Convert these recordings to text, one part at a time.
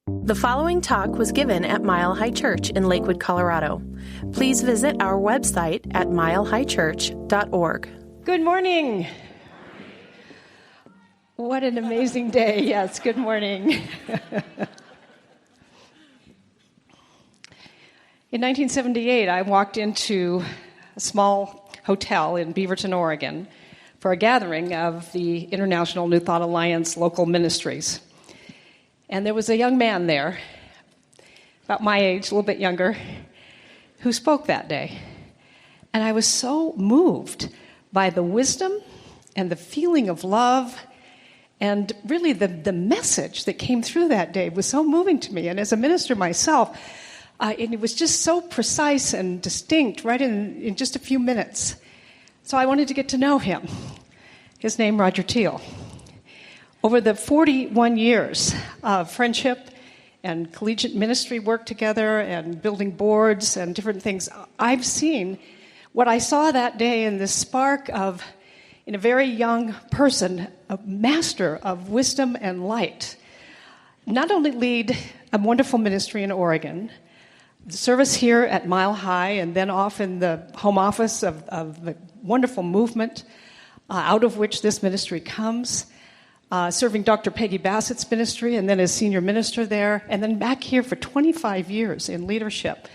The following talk was given at Mile High Church in Lakewood, Colorado. Please visit our website at milehighchurch.org. Good morning. What an amazing day. Yes, good morning. In 1978, I walked into a small hotel in Beaverton, Oregon, for a gathering of the International New Thought Alliance local ministries. And there was a young man there, about my age, a little bit younger, who spoke that day. And I was so moved by the wisdom and the feeling of love, and really the message that came through that day was so moving to me. And as a minister myself, and it was just so precise and distinct right in just a few minutes. So I wanted to get to know him. His name, Roger Teel. Over the 41 years of friendship and collegiate ministry work together and building boards and different things, I've seen what I saw that day in this spark of, in a very young person, a master of wisdom and light. Not only lead a wonderful ministry in Oregon, the service here at Mile High, and then off in the home office of the wonderful movement out of which this ministry comes, serving Dr. Peggy Bassett's ministry, and then as senior minister there, and then back here for 25 years in leadership.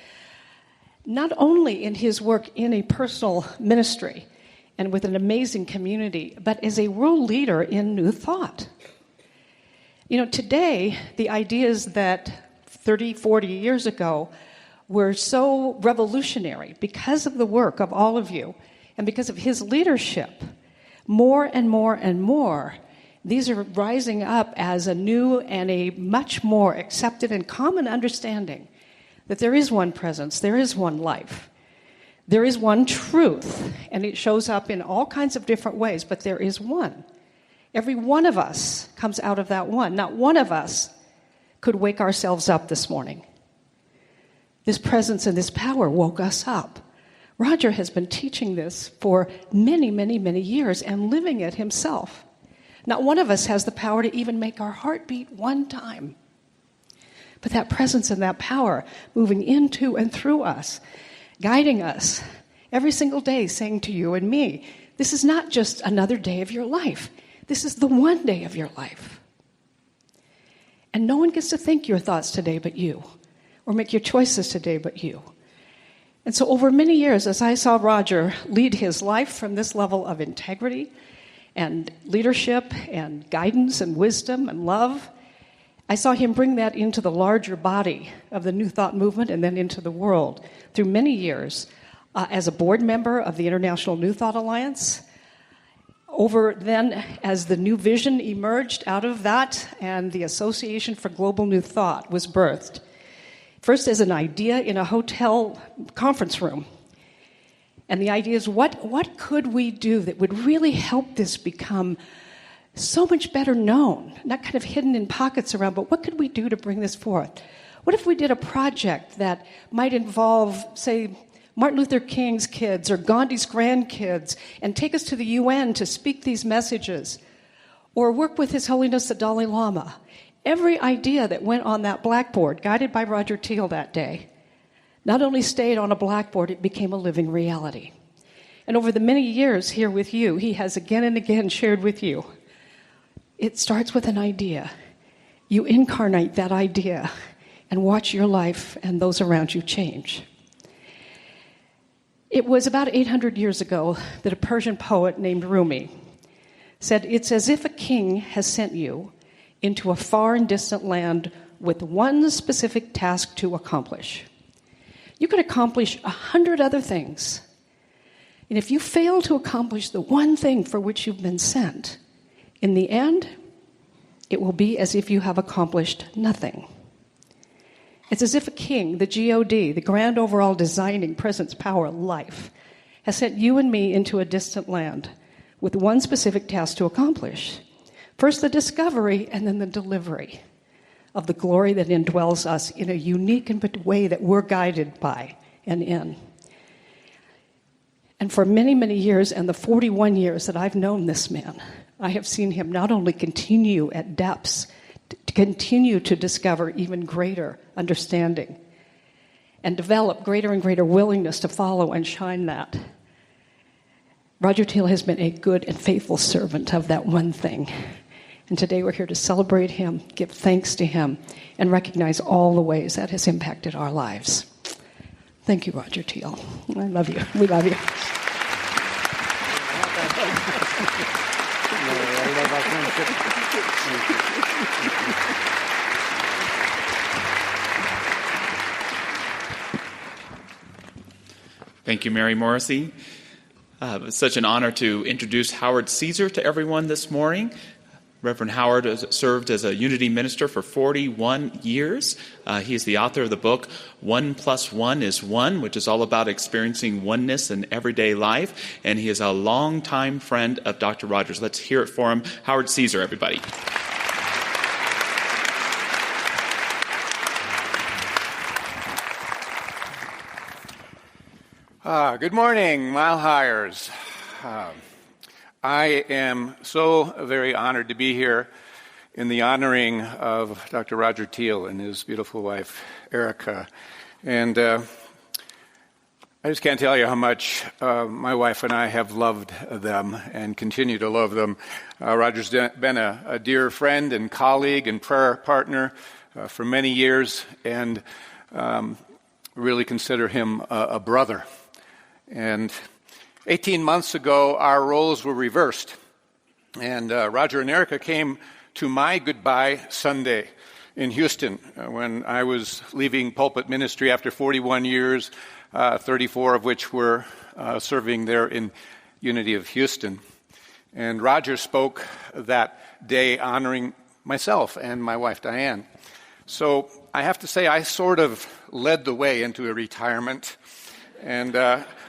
Not only in his work in a personal ministry and with an amazing community, but as a world leader in New Thought. You know, today, the ideas that 30, 40 years ago were so revolutionary because of the work of all of you and because of his leadership, more and more and more, these are rising up as a new and a much more accepted and common understanding that there is one presence, there is one life, there is one truth, and it shows up in all kinds of different ways, but there is one. Every one of us comes out of that one. Not one of us could wake ourselves up this morning. This presence and this power woke us up. Roger has been teaching this for many, many, many years and living it himself. Not one of us has the power to even make our heart beat one time. But that presence and that power moving into and through us, guiding us every single day, saying to you and me, this is not just another day of your life. This is the one day of your life. And no one gets to think your thoughts today but you, or make your choices today but you. And so over many years, as I saw Roger lead his life from this level of integrity and leadership and guidance and wisdom and love, I saw him bring that into the larger body of the New Thought movement and then into the world through many years as a board member of the International New Thought Alliance. Over then, as the new vision emerged out of that and the Association for Global New Thought was birthed, first as an idea in a hotel conference room. And the idea is, what could we do that would really help this become so much better known, not kind of hidden in pockets around, but what could we do to bring this forth? What if we did a project that might involve, say, Martin Luther King's kids or Gandhi's grandkids and take us to the UN to speak these messages, or work with His Holiness the Dalai Lama? Every idea that went on that blackboard, guided by Roger Teel that day, not only stayed on a blackboard, it became a living reality. And over the many years here with you, he has again and again shared with you, it starts with an idea. You incarnate that idea and watch your life and those around you change. It was about 800 years ago that a Persian poet named Rumi said, "It's as if a king has sent you into a far and distant land with one specific task to accomplish. You could accomplish 100 other things. And if you fail to accomplish the one thing for which you've been sent, in the end, it will be as if you have accomplished nothing." It's as if a king, the God, the grand overall designing presence, power, life, has sent you and me into a distant land with one specific task to accomplish. First the discovery and then the delivery of the glory that indwells us in a unique and way that we're guided by and in. And for many, many years, and the 41 years that I've known this man, I have seen him not only continue at depths to continue to discover even greater understanding and develop greater and greater willingness to follow and shine that. Roger Teel has been a good and faithful servant of that one thing. And today we're here to celebrate him, give thanks to him, and recognize all the ways that has impacted our lives. Thank you, Roger Teel. I love you. We love you. Thank you, Mary Morrissey. It's such an honor to introduce Howard Caesar to everyone this morning. Reverend Howard has served as a Unity minister for 41 years. He is the author of the book 1 + 1 is 1, which is all about experiencing oneness in everyday life. And he is a longtime friend of Dr. Rogers. Let's hear it for him. Howard Caesar, everybody. Good morning, Mile Highers. I am so very honored to be here in the honoring of Dr. Roger Teel and his beautiful wife, Erica. And I just can't tell you how much my wife and I have loved them and continue to love them. Roger's been a dear friend and colleague and prayer partner for many years, and really consider him a brother. And 18 months ago, our roles were reversed. And Roger and Erica came to my goodbye Sunday in Houston when I was leaving pulpit ministry after 41 years, 34 of which were serving there in Unity of Houston. And Roger spoke that day honoring myself and my wife, Diane. So I have to say I sort of led the way into a retirement. And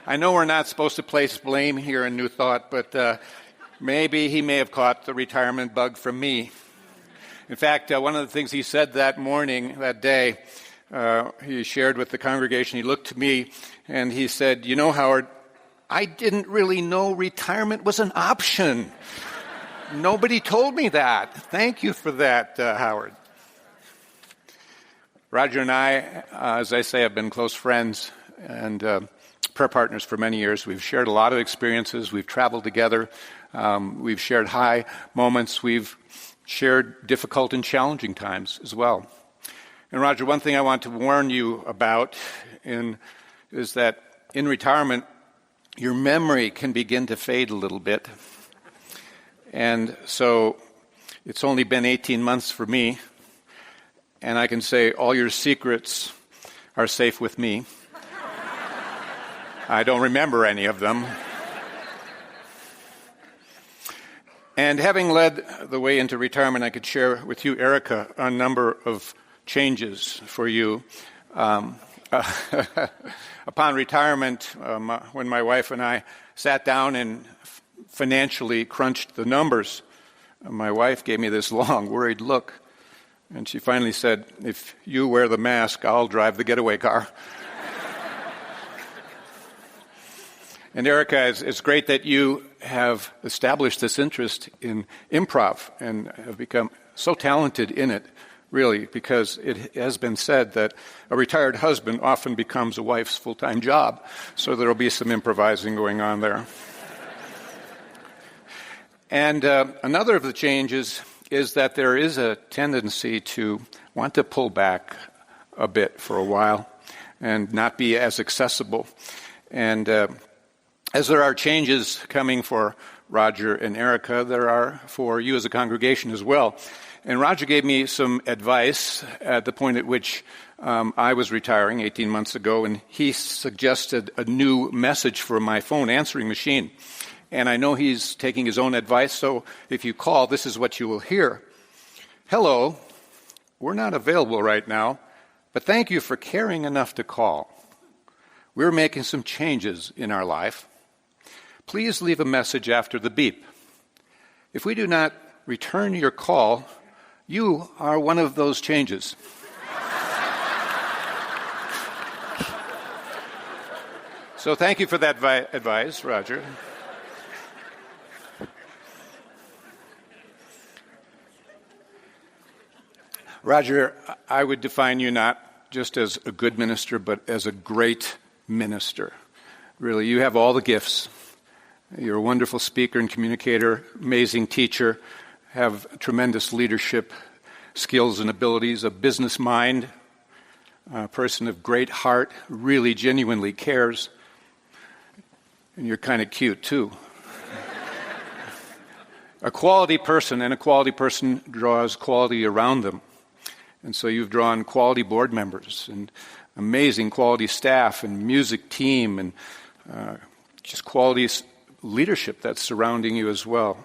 I know we're not supposed to place blame here in New Thought, but maybe he may have caught the retirement bug from me. In fact, one of the things he said that morning, that day, he shared with the congregation, he looked to me and he said, "You know, Howard, I didn't really know retirement was an option. Nobody told me that. Thank you for that, Howard." Roger and I, as I say, have been close friends and prayer partners for many years. We've shared a lot of experiences. We've traveled together. We've shared high moments. We've shared difficult and challenging times as well. And Roger, one thing I want to warn you about is that in retirement, your memory can begin to fade a little bit. And so it's only been 18 months for me, and I can say all your secrets are safe with me. I don't remember any of them. And having led the way into retirement, I could share with you, Erica, a number of changes for you. Upon retirement, when my wife and I sat down and financially crunched the numbers, my wife gave me this long, worried look. And she finally said, "If you wear the mask, I'll drive the getaway car." And Erica, it's great that you have established this interest in improv and have become so talented in it, really, because it has been said that a retired husband often becomes a wife's full-time job. So there will be some improvising going on there. And another of the changes is that there is a tendency to want to pull back a bit for a while and not be as accessible. And as there are changes coming for Roger and Erica, there are for you as a congregation as well. And Roger gave me some advice at the point at which I was retiring 18 months ago, and he suggested a new message for my phone answering machine. And I know he's taking his own advice, so if you call, this is what you will hear. "Hello, we're not available right now, but thank you for caring enough to call. We're making some changes in our life. Please leave a message after the beep. If we do not return your call, you are one of those changes." So thank you for that advice, Roger. Roger, I would define you not just as a good minister, but as a great minister. Really, you have all the gifts. You're a wonderful speaker and communicator, amazing teacher, have tremendous leadership skills and abilities, a business mind, a person of great heart, really genuinely cares. And you're kind of cute, too. A quality person, and a quality person draws quality around them. And so you've drawn quality board members and amazing quality staff and music team and just quality leadership that's surrounding you as well.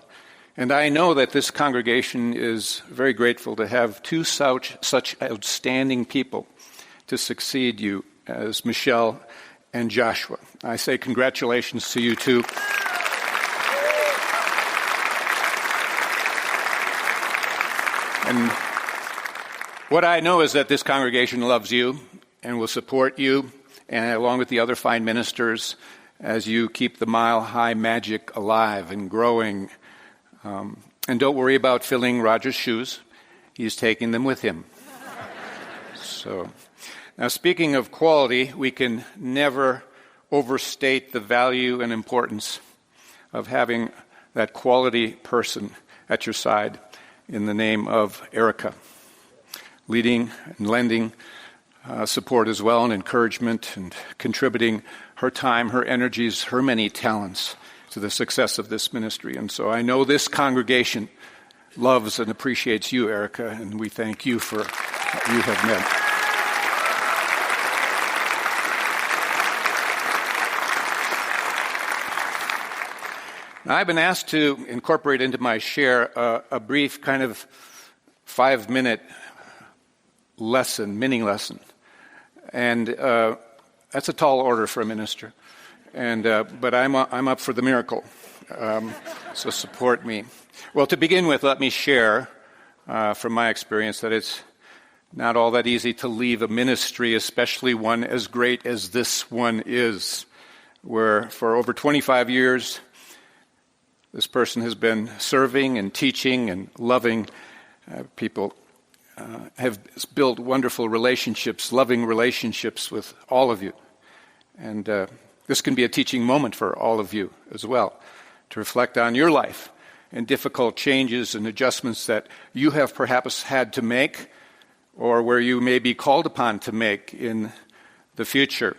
And I know that this congregation is very grateful to have two such outstanding people to succeed you as Michelle and Joshua. I say congratulations to you two. And what I know is that this congregation loves you and will support you, and along with the other fine ministers, as you keep the Mile High magic alive and growing. And don't worry about filling Roger's shoes. He's taking them with him. So, now speaking of quality, we can never overstate the value and importance of having that quality person at your side in the name of Erica, leading and lending support as well and encouragement and contributing her time, her energies, her many talents to the success of this ministry. And so I know this congregation loves and appreciates you, Erica, and we thank you for what you have meant. Now, I've been asked to incorporate into my share a brief kind of 5-minute lesson, mini lesson. And that's a tall order for a minister. And but I'm up for the miracle. So support me. Well, to begin with, let me share from my experience that it's not all that easy to leave a ministry, especially one as great as this one is, where for over 25 years, this person has been serving and teaching and loving people, have built wonderful relationships, loving relationships with all of you. And this can be a teaching moment for all of you as well, to reflect on your life and difficult changes and adjustments that you have perhaps had to make or where you may be called upon to make in the future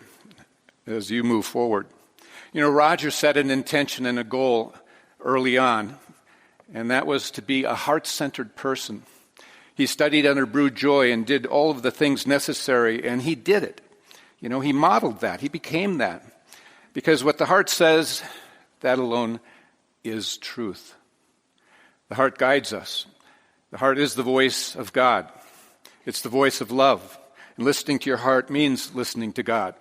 as you move forward. You know, Roger set an intention and a goal early on, and that was to be a heart-centered person. He studied under Brew Joy and did all of the things necessary, and he did it. You know, he modeled that. He became that. Because what the heart says, that alone is truth. The heart guides us. The heart is the voice of God. It's the voice of love. And listening to your heart means listening to God.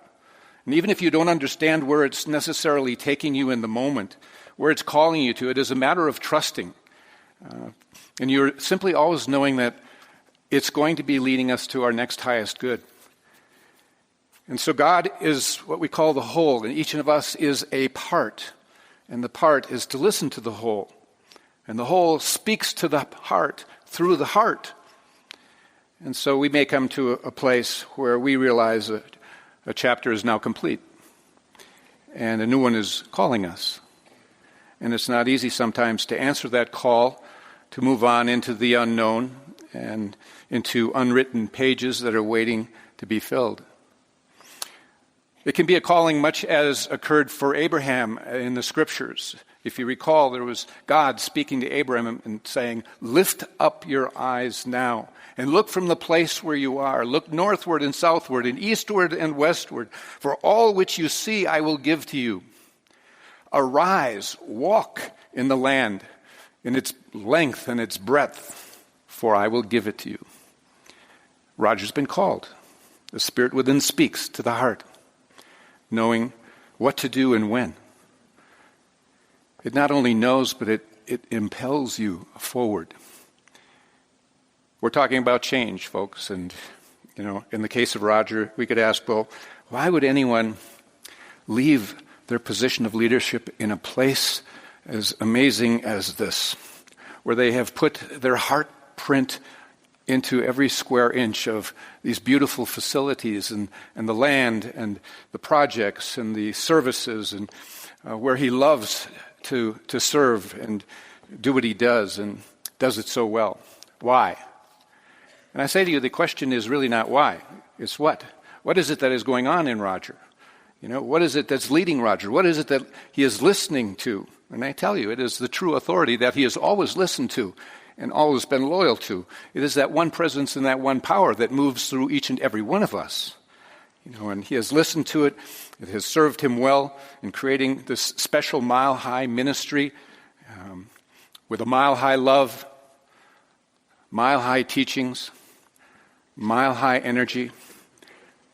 And even if you don't understand where it's necessarily taking you in the moment, where it's calling you to, it is a matter of trusting. And you're simply always knowing that it's going to be leading us to our next highest good. And so God is what we call the whole, and each of us is a part. And the part is to listen to the whole. And the whole speaks to the heart through the heart. And so we may come to a place where we realize that a chapter is now complete. And a new one is calling us. And it's not easy sometimes to answer that call, to move on into the unknown and into unwritten pages that are waiting to be filled. It can be a calling much as occurred for Abraham in the Scriptures. If you recall, there was God speaking to Abraham and saying, "Lift up your eyes now and look from the place where you are. Look northward and southward and eastward and westward. For all which you see I will give to you. Arise, walk in the land, in its length and its breadth, for I will give it to you." Roger's been called. The Spirit within speaks to the heart, knowing what to do and when. It not only knows, but it impels you forward. We're talking about change, folks, and, you know, in the case of Roger, we could ask, well, why would anyone leave their position of leadership in a place as amazing as this, where they have put their heart print into every square inch of these beautiful facilities and the land and the projects and the services and where he loves to serve and do what he does and does it so well. Why? And I say to you, the question is really not why. It's what. What is it that is going on in Roger? What is it that's leading Roger? What is it that he is listening to? And I tell you, it is the true authority that he has always listened to and always been loyal to. It is that one presence and that one power that moves through each and every one of us. And he has listened to it. It has served him well in creating this special mile-high ministry with a mile-high love, mile-high teachings, mile-high energy,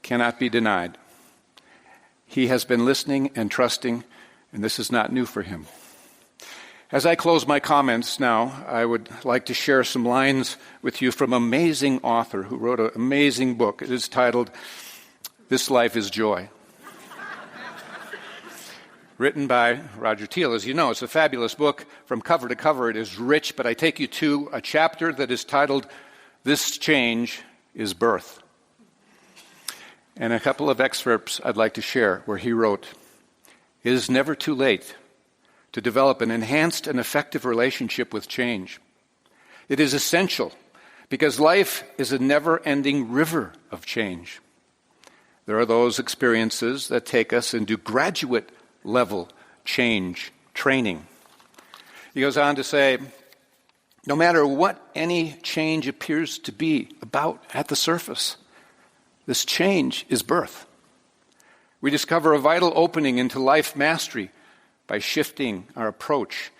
cannot be denied. He has been listening and trusting, and this is not new for him. As I close my comments now, I would like to share some lines with you from an amazing author who wrote an amazing book. It is titled, "This Life is Joy." Written by Roger Teel. As you know, it's a fabulous book from cover to cover. It is rich, but I take you to a chapter that is titled, "This Change is Birth." And a couple of excerpts I'd like to share where he wrote, "It is never too late to develop an enhanced and effective relationship with change. It is essential because life is a never-ending river of change. There are those experiences that take us into graduate-level change training." He goes on to say, "No matter what any change appears to be about at the surface, this change is birth. We discover a vital opening into life mastery by shifting our approach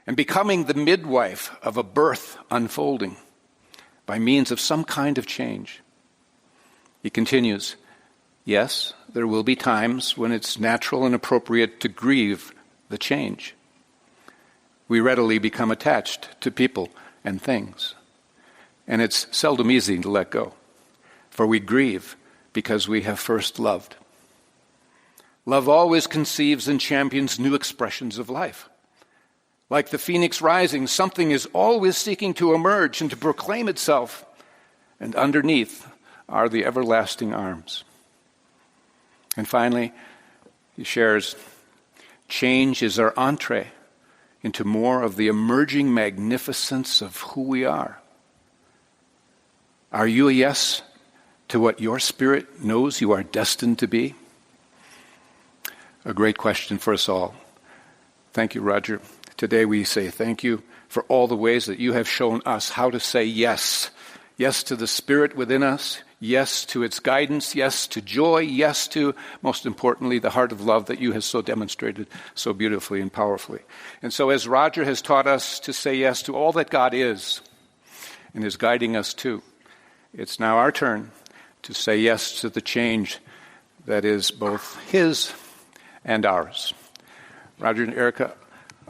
and becoming the midwife of a birth unfolding by means of some kind of change." He continues, "Yes, there will be times when it's natural and appropriate to grieve the change. We readily become attached to people and things, and it's seldom easy to let go, for we grieve because we have first loved. Love always conceives and champions new expressions of life. Like the phoenix rising, something is always seeking to emerge and to proclaim itself, and underneath are the everlasting arms." And finally, he shares, "Change is our entree into more of the emerging magnificence of who we are. Are you a yes to what your spirit knows you are destined to be?" A great question for us all. Thank you, Roger. Today we say thank you for all the ways that you have shown us how to say yes. Yes to the Spirit within us. Yes to its guidance. Yes to joy. Yes to, most importantly, the heart of love that you have so demonstrated so beautifully and powerfully. And so as Roger has taught us to say yes to all that God is and is guiding us to, it's now our turn to say yes to the change that is both his and ours. Roger and Erica,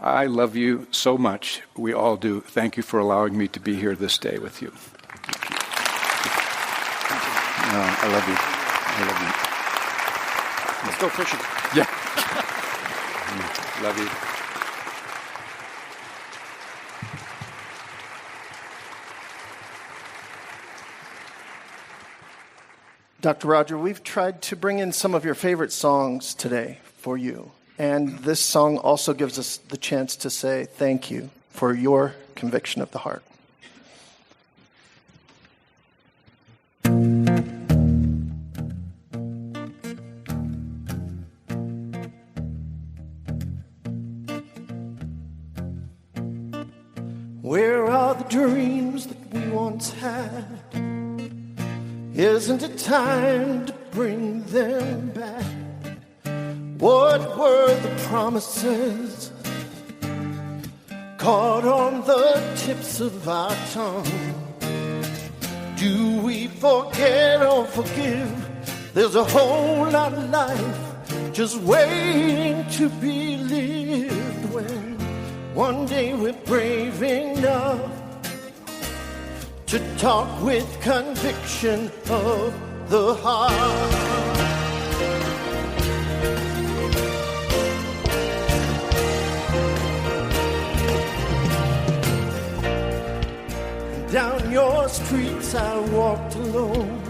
I love you so much. We all do. Thank you for allowing me to be here this day with you. Thank you. I love you. I love you. Let's go fishing. Yeah. Love you. Dr. Roger, we've tried to bring in some of your favorite songs today for you. And this song also gives us the chance to say thank you for your conviction of the heart. Where are the dreams that we once had? Isn't it time to bring them back? What were the promises caught on the tips of our tongue? Do we forget or forgive? There's a whole lot of life just waiting to be lived when one day we're brave enough to talk with conviction of the heart. Down your streets days I walked alone,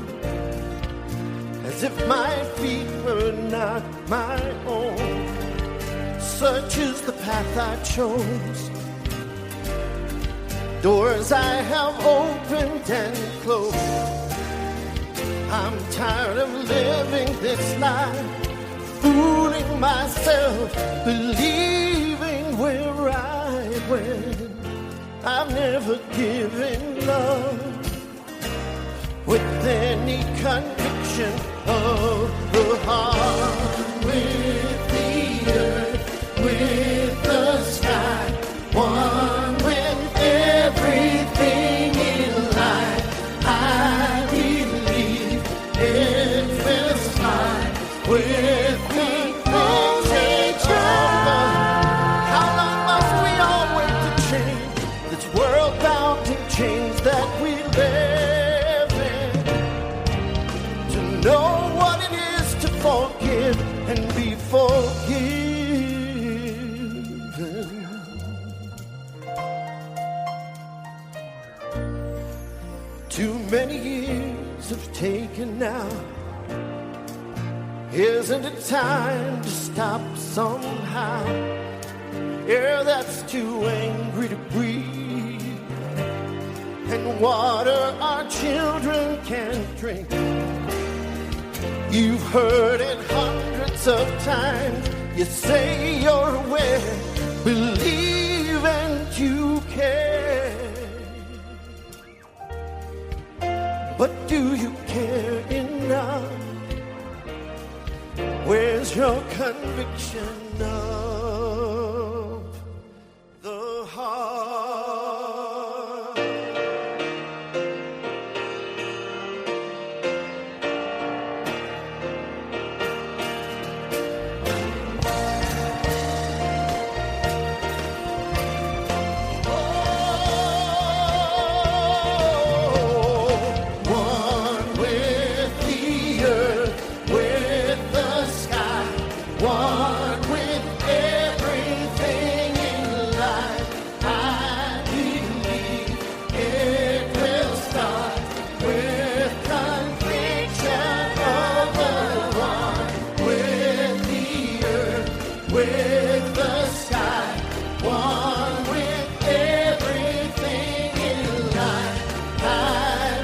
as if my feet were not my own. Such is the path I chose, doors I have opened and closed. I'm tired of living this life, fooling myself, believing where I went. I've never given love with any conviction of the heart. With the earth, with the sky, one with everything in life. I believe it will start with the change of love. How long must we all wait to change this world-bounding change that we live in? To know what it is to forgive and be forgiven. Too many years have taken now. Isn't it time to stop somehow? Air that's too angry to breathe, and water our children can't drink. You've heard it hundreds of times. You say you're aware, believe and you care. But do you care enough? Where's your conviction of the heart? One with the earth, with the sky, one with everything in life. I believe it will start with conviction of the one with the earth, with the sky, one with everything in life. I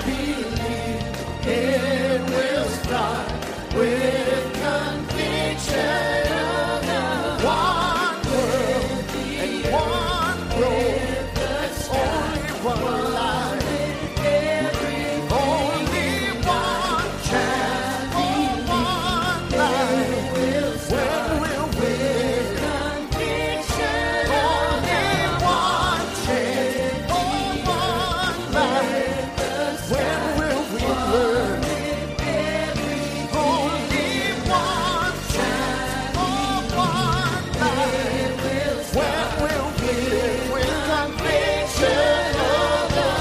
believe it will start with conviction of the one world and one road. Only one life, only one chance, only one life. When will we live? Only one chance, only one life. When will we learn? Only one chance, only one life. When will we live with conviction of the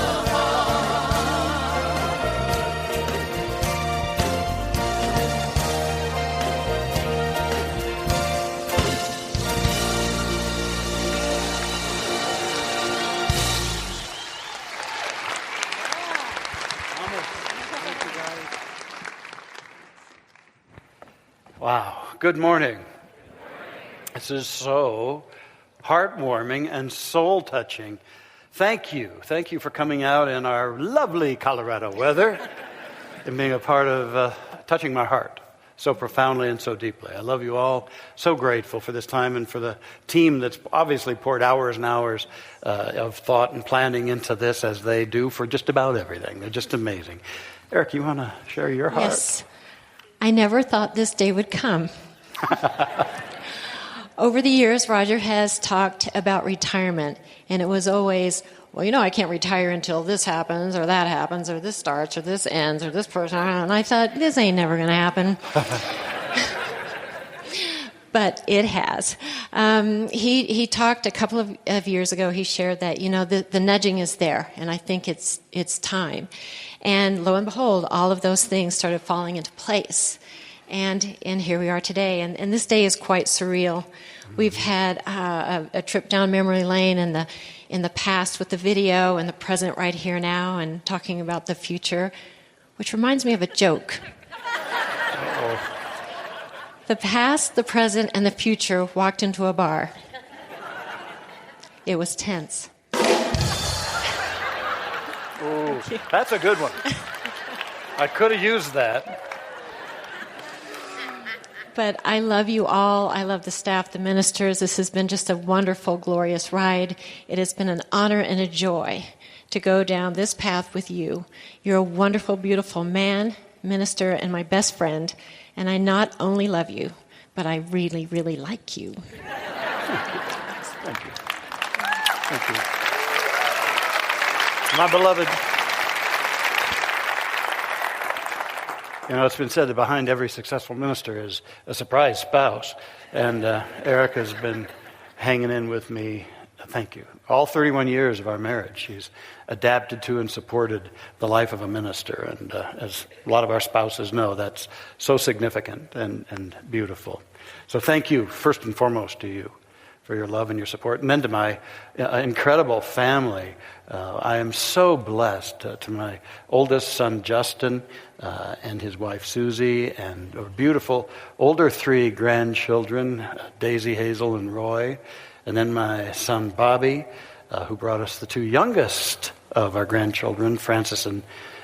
Wow. Good morning. This is so heartwarming and soul-touching. Thank you. Thank you for coming out in our lovely Colorado weather and being a part of touching my heart so profoundly and so deeply. I love you all. So grateful for this time and for the team that's obviously poured hours and hours of thought and planning into this, as they do for just about everything. They're just amazing. Eric, you want to share your heart? Yes. I never thought this day would come. Over the years, Roger has talked about retirement, and it was always, well, I can't retire until this happens, or that happens, or this starts, or this ends, or this person. And I thought, this ain't never going to happen. But it has. He talked a couple of years ago, he shared that, the nudging is there, and I think it's time. And lo and behold, all of those things started falling into place. And here we are today. And this day is quite surreal. We've had a trip down memory lane, and in the past with the video and the present right here now and talking about the future, which reminds me of a joke. Uh-oh. The past, the present, and the future walked into a bar. It was tense. Ooh, that's a good one. I could have used that. But I love you all. I love the staff, the ministers. This has been just a wonderful, glorious ride. It has been an honor and a joy to go down this path with you. You're a wonderful, beautiful man, minister, and my best friend. And I not only love you, but I really, really like you. Thank you. Thank you. My beloved, you know, it's been said that behind every successful minister is a surprise spouse. And Erica's been hanging in with me, thank you, all 31 years of our marriage. She's adapted to and supported the life of a minister. And as a lot of our spouses know, that's so significant and beautiful. So thank you, first and foremost, to you for your love and your support. And then to my incredible family. I am so blessed to my oldest son, Justin, and his wife, Susie, and our beautiful older 3 grandchildren, Daisy, Hazel, and Roy. And then my son, Bobby, who brought us the 2 youngest of our grandchildren, Francis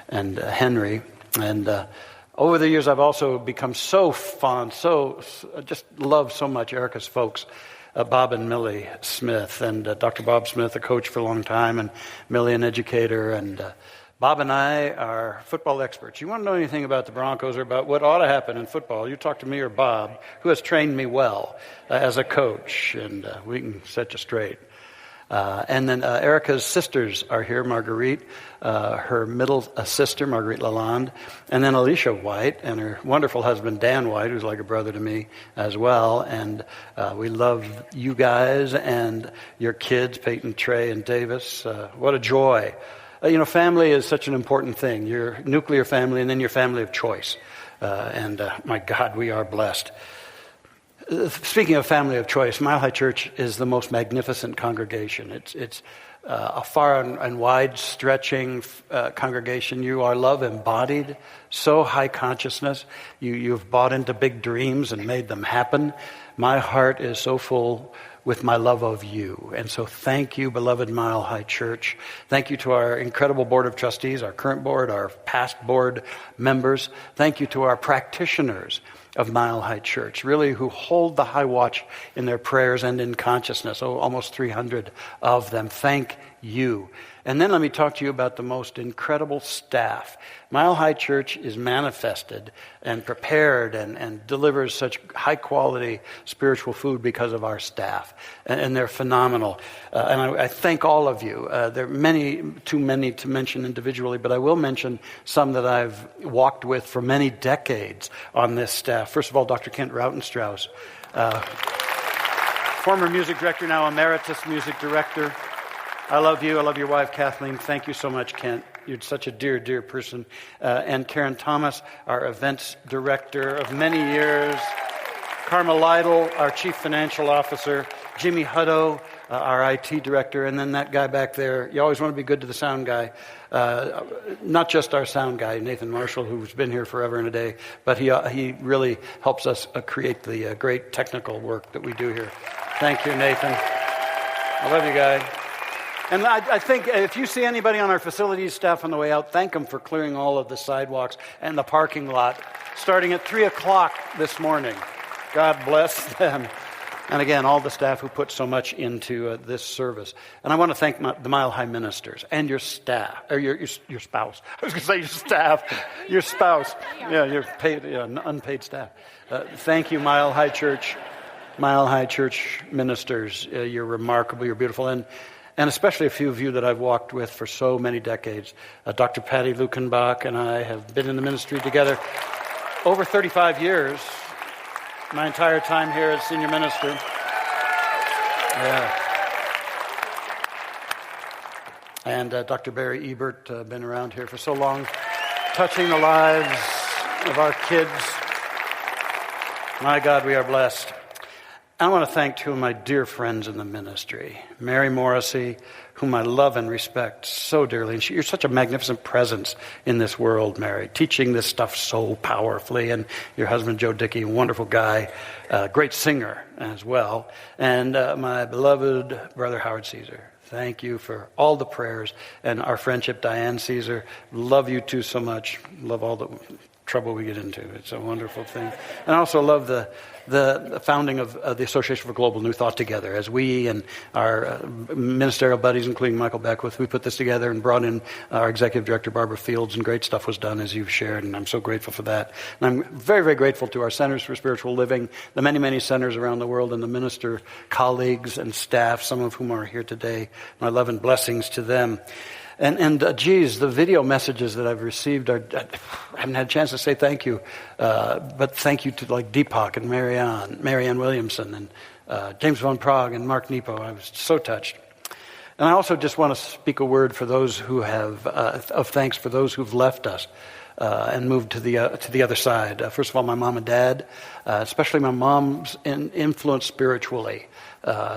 and Henry. And over the years, I've also become so fond, just love so much Erica's folks. Bob and Millie Smith, and Dr. Bob Smith, a coach for a long time, and Millie, an educator. And Bob and I are football experts. You want to know anything about the Broncos or about what ought to happen in football, you talk to me or Bob, who has trained me well as a coach, and we can set you straight. And then Erica's sisters are here, Marguerite, her middle sister, Marguerite Lalonde, and then Alicia White, and her wonderful husband, Dan White, who's like a brother to me as well. And we love you guys and your kids, Peyton, Trey, and Davis. What a joy. You know, family is such an important thing. Your nuclear family and then your family of choice. And my God, we are blessed. Speaking of family of choice, Mile High Church is the most magnificent congregation. It's a far and wide-stretching congregation. You are love embodied, so high consciousness. You've bought into big dreams and made them happen. My heart is so full with my love of you. And so thank you, beloved Mile High Church. Thank you to our incredible board of trustees, our current board, our past board members. Thank you to our practitioners of Mile High Church, really who hold the high watch in their prayers and in consciousness. Oh, almost 300 of them. Thank you. And then let me talk to you about the most incredible staff. Mile High Church is manifested and prepared and delivers such high quality spiritual food because of our staff. And they're phenomenal. And I thank all of you. There are too many to mention individually, but I will mention some that I've walked with for many decades on this staff. First of all, Dr. Kent Rautenstrauss, former music director, now emeritus music director. I love you. I love your wife, Kathleen. Thank you so much, Kent. You're such a dear, dear person. And Karen Thomas, our events director of many years. Karma Lytle, our chief financial officer. Jimmy Hutto, our IT director. And then that guy back there. You always want to be good to the sound guy. Not just our sound guy, Nathan Marshall, who's been here forever and a day, but he really helps us create the great technical work that we do here. Thank you, Nathan. I love you guys. And I think if you see anybody on our facilities staff on the way out, thank them for clearing all of the sidewalks and the parking lot starting at 3 o'clock this morning. God bless them. And again, all the staff who put so much into this service. And I want to thank the Mile High ministers and your staff, or your spouse. I was going to say your staff, your spouse. Yeah, your paid, unpaid staff. Thank you, Mile High Church ministers. You're remarkable, you're beautiful. And especially a few of you that I've walked with for so many decades. Dr. Patty Lukenbach and I have been in the ministry together over 35 years, my entire time here as senior minister. Yeah. And Dr. Barry Ebert, been around here for so long, touching the lives of our kids. My God, we are blessed. I want to thank two of my dear friends in the ministry, Mary Morrissey, whom I love and respect so dearly. And you're such a magnificent presence in this world, Mary, teaching this stuff so powerfully. And your husband, Joe Dickey, a wonderful guy, great singer as well. And my beloved brother, Howard Caesar. Thank you for all the prayers and our friendship, Diane Caesar. Love you two so much. Love all the trouble we get into. It's a wonderful thing. And I also love the founding of the Association for Global New Thought together, as we and our ministerial buddies, including Michael Beckwith, we put this together and brought in our executive director, Barbara Fields, and great stuff was done, as you've shared, and I'm so grateful for that. And I'm very, very grateful to our Centers for Spiritual Living, the many, many centers around the world, and the minister colleagues and staff, some of whom are here today. My love and blessings to them. And geez, the video messages that I've received, I haven't had a chance to say thank you, but thank you to like Deepak and Marianne Williamson, and James Von Prague and Mark Nepo. I was so touched. And I also just want to speak a word for those who have, of thanks for those who've left us and moved to the other side. First of all, my mom and dad, especially my mom's influence spiritually.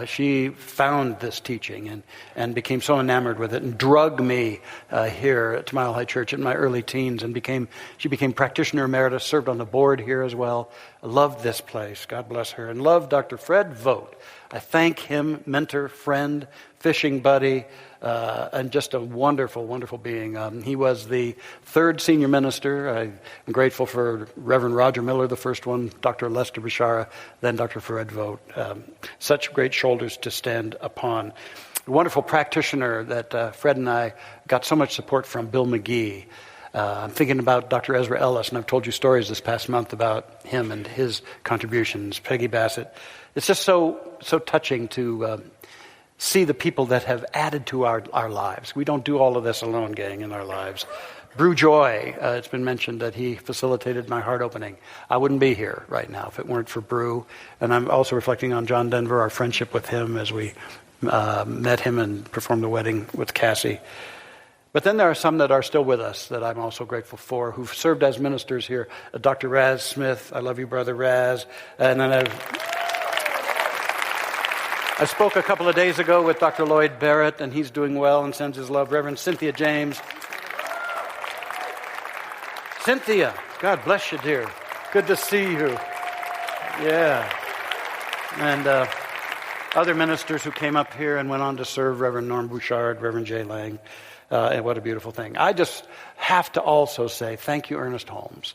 She found this teaching and became so enamored with it and drugged me here to Mile High Church in my early teens, and she became practitioner emeritus, served on the board here as well. I loved this place. God bless her. And loved Dr. Fred Vogt. I thank him, mentor, friend, fishing buddy, and just a wonderful, wonderful being. He was the third senior minister. I'm grateful for Reverend Roger Miller, the first one, Dr. Lester Bashara, then Dr. Fred Vogt. Such great shoulders to stand upon. A wonderful practitioner that Fred and I got so much support from, Bill McGee. I'm thinking about Dr. Ezra Ellis, and I've told you stories this past month about him and his contributions. Peggy Bassett. It's just so touching to see the people that have added to our lives. We don't do all of this alone, gang, in our lives. Brew Joy, it's been mentioned that he facilitated my heart opening. I wouldn't be here right now if it weren't for Brew. And I'm also reflecting on John Denver, our friendship with him as we met him and performed the wedding with Cassie. But then there are some that are still with us that I'm also grateful for, who've served as ministers here. Dr. Raz Smith, I love you, Brother Raz. And then I spoke a couple of days ago with Dr. Lloyd Barrett, and he's doing well and sends his love. Reverend Cynthia James. Cynthia, God bless you, dear. Good to see you. Yeah. And other ministers who came up here and went on to serve, Reverend Norm Bouchard, Reverend Jay Lang. And what a beautiful thing. I just have to also say thank you, Ernest Holmes,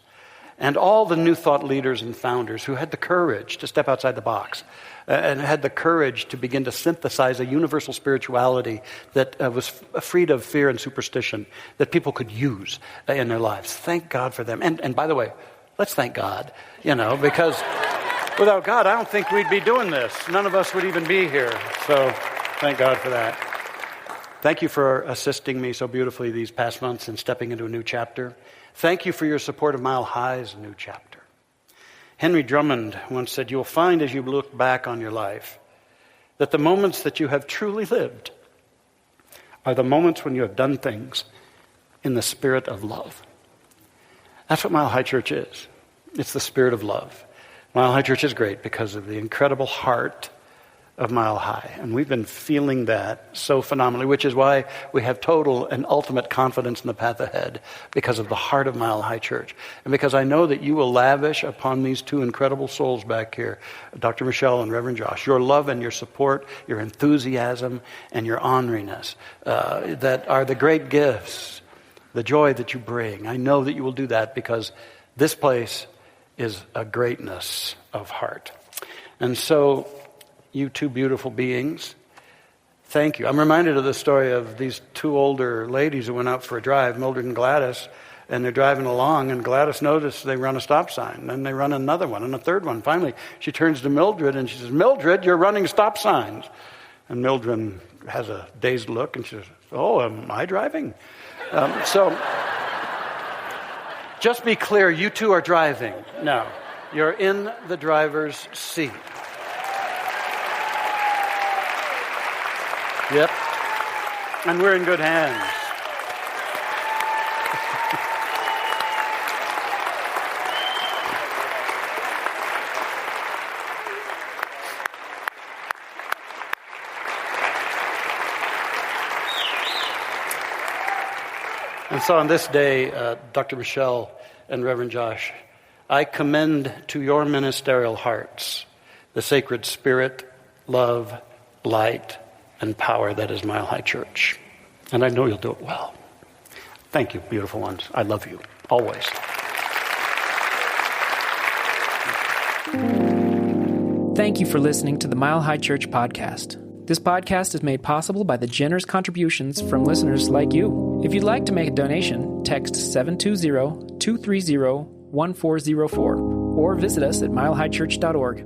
and all the New Thought leaders and founders who had the courage to step outside the box and had the courage to begin to synthesize a universal spirituality that was freed of fear and superstition that people could use in their lives. Thank God for them. And by the way, let's thank God, because without God, I don't think we'd be doing this. None of us would even be here. So thank God for that. Thank you for assisting me so beautifully these past months in stepping into a new chapter. Thank you for your support of Mile High's new chapter. Henry Drummond once said, "You'll find as you look back on your life that the moments that you have truly lived are the moments when you have done things in the spirit of love." That's what Mile High Church is. It's the spirit of love. Mile High Church is great because of the incredible heart of Mile High. And we've been feeling that so phenomenally, which is why we have total and ultimate confidence in the path ahead, because of the heart of Mile High Church. And because I know that you will lavish upon these two incredible souls back here, Dr. Michelle and Reverend Josh, your love and your support, your enthusiasm and your honoriness that are the great gifts, the joy that you bring. I know that you will do that because this place is a greatness of heart. And so, you two beautiful beings, thank you. I'm reminded of the story of these two older ladies who went out for a drive, Mildred and Gladys, and they're driving along, and Gladys noticed they run a stop sign. Then they run another one and a third one. Finally, she turns to Mildred and she says, "Mildred, you're running stop signs." And Mildred has a dazed look and she says, "Oh, am I driving?" So, just be clear, you two are driving. No, you're in the driver's seat. Yep. And we're in good hands. And so on this day, Dr. Michelle and Reverend Josh, I commend to your ministerial hearts the sacred spirit, love, light, and power that is Mile High Church. And I know you'll do it well. Thank you, beautiful ones. I love you, always. Thank you for listening to the Mile High Church podcast. This podcast is made possible by the generous contributions from listeners like you. If you'd like to make a donation, text 720-230-1404 or visit us at milehighchurch.org.